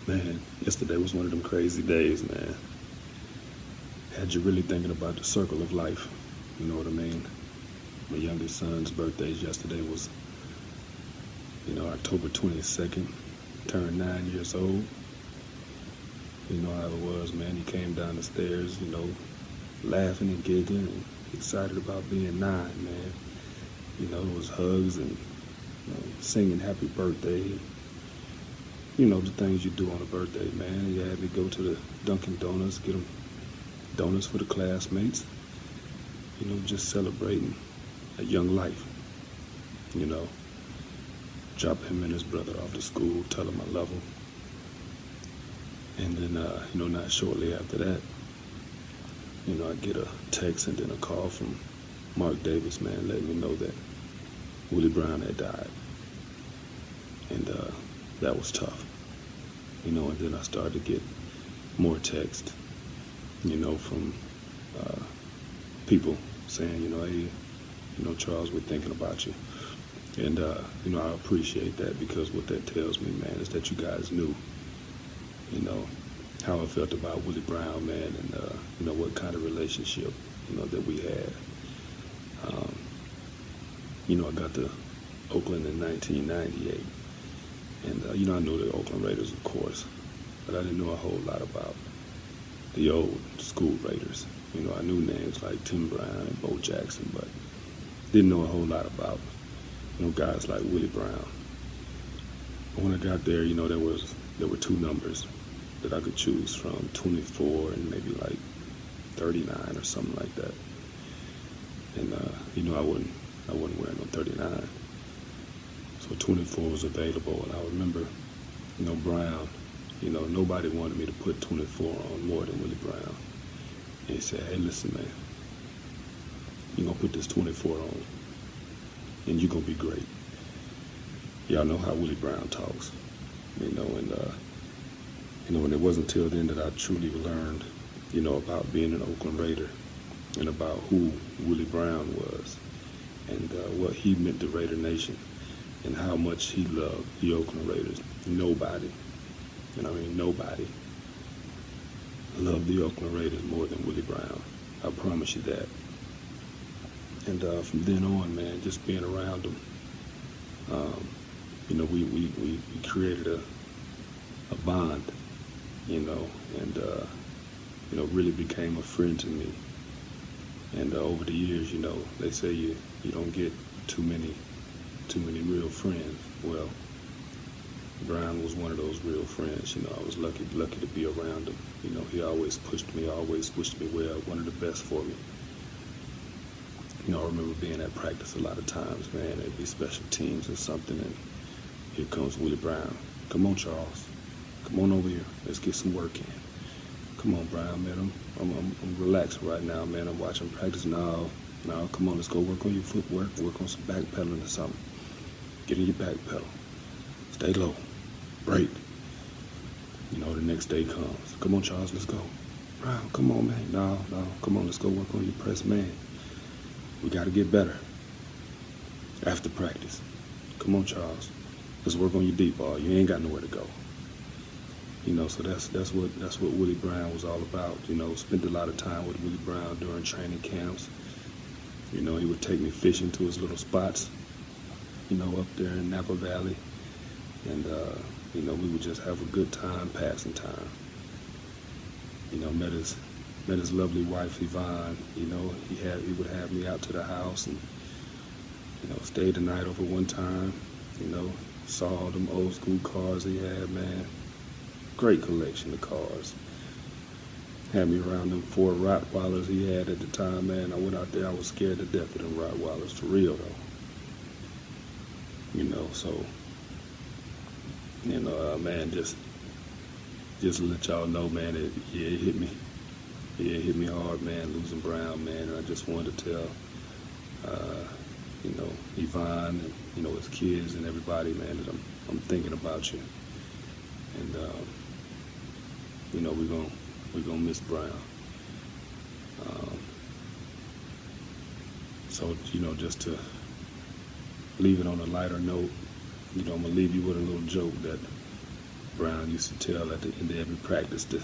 Man, yesterday was one of them crazy days, man. Had you really thinking about the circle of life, you know what I mean? My youngest son's birthday yesterday was, October 22nd, turned 9 years old. You know how it was, man. He came down the stairs, laughing and giggling and excited about being 9, man. It was hugs and singing happy birthday. The things you do on a birthday, man. You had me go to the Dunkin' Donuts, get them donuts for the classmates. Just celebrating a young life. Drop him and his brother off to school, tell him I love him. And then, not shortly after that, I get a text and then a call from Mark Davis, man, letting me know that Willie Brown had died. And that was tough. And then I started to get more text, from people saying, hey, Charles, we're thinking about you. And, I appreciate that, because what that tells me, man, is that you guys knew, how I felt about Willie Brown, man, and, what kind of relationship, that we had. I got to Oakland in 1998. And, I knew the Oakland Raiders, of course, but I didn't know a whole lot about the old school Raiders. I knew names like Tim Brown and Bo Jackson, but didn't know a whole lot about, guys like Willie Brown. But when I got there, there were two numbers that I could choose from, 24 and maybe like 39 or something like that. And, I wasn't wearing no 39. So 24 was available, and I remember, Brown, nobody wanted me to put 24 on more than Willie Brown. And he said, hey, listen, man, you're going to put this 24 on, and you're going to be great. Y'all know how Willie Brown talks, and it wasn't until then that I truly learned, about being an Oakland Raider and about who Willie Brown was and what he meant to Raider Nation and how much he loved the Oakland Raiders. Nobody loved the Oakland Raiders more than Willie Brown. I promise you that. And from then on, man, just being around him, we created a bond, and really became a friend to me. And over the years, they say you don't get too many real friends. Well, Brown was one of those real friends. I was lucky to be around him. He always pushed me, always wished me well, one of the best for me. I remember being at practice a lot of times, man. There'd be special teams or something, and here comes Willie Brown. Come on, Charles. Come on over here. Let's get some work in. Come on, Brown, man. I'm relaxing right now, man. I'm watching practice. No, come on, let's go work on your footwork, work on some backpedaling or something. Get in your back pedal. Stay low. Break. The next day comes. Come on, Charles, let's go. Brown, come on, man. No, come on, let's go work on your press, man. We got to get better. After practice. Come on, Charles. Let's work on your deep ball. You ain't got nowhere to go. So that's what Willie Brown was all about. Spent a lot of time with Willie Brown during training camps. He would take me fishing to his little spots, up there in Napa Valley. And, we would just have a good time, passing time. Met his lovely wife, Yvonne. He would have me out to the house and, stayed the night over one time. Saw all them old school cars he had, man. Great collection of cars. Had me around them 4 Rottweilers he had at the time, man. I went out there, I was scared to death of them Rottweilers, for real though. So, man, just to let y'all know, man, it hit me. It hit me hard, man, losing Brown, man. And I just wanted to tell, Yvonne and, his kids and everybody, man, that I'm thinking about you. And, we're gonna miss Brown. So, just to leave it on a lighter note, I'm gonna leave you with a little joke that, Brown used to tell at the end of every practice to,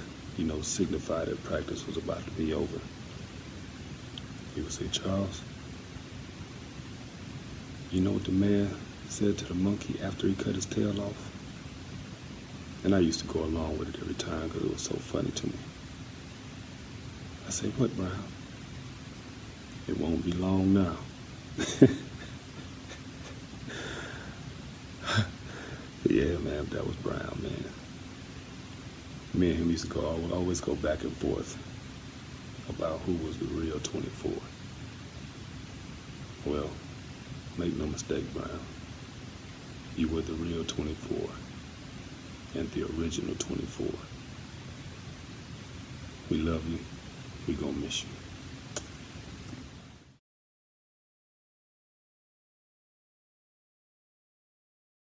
signify that practice was about to be over. He would say, Charles, you know what the man said to the monkey after he cut his tail off? And I used to go along with it every time because it was so funny to me. I said, what, Brown? It won't be long now. Yeah, man, that was Brown, man. Me and him used to always go back and forth about who was the real 24. Well, make no mistake, Brown. You were the real 24 and the original 24. We love you. We gonna miss you.